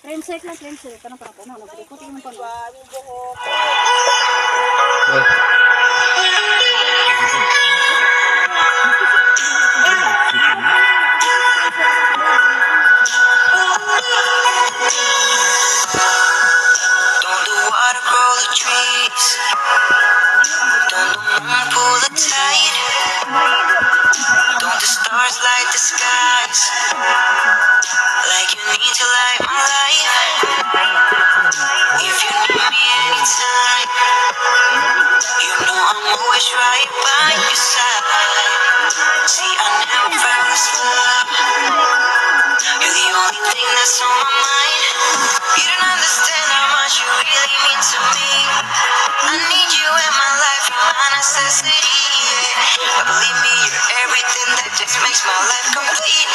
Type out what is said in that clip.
Trendset lang, trendset. Tanong pa ako. Ano, puti mo pa. Don't the water grow the trees? Don't the moon pull the tide? Don't the stars light the skies? Like you need to light my life. If you need me anytime, you know I'm always right by your side. See, I never found this love. You're the only thing that's on my mind. You don't understand how much you really mean to me. I need you in my life, you're my necessity. But believe me, you're everything that just makes my life complete.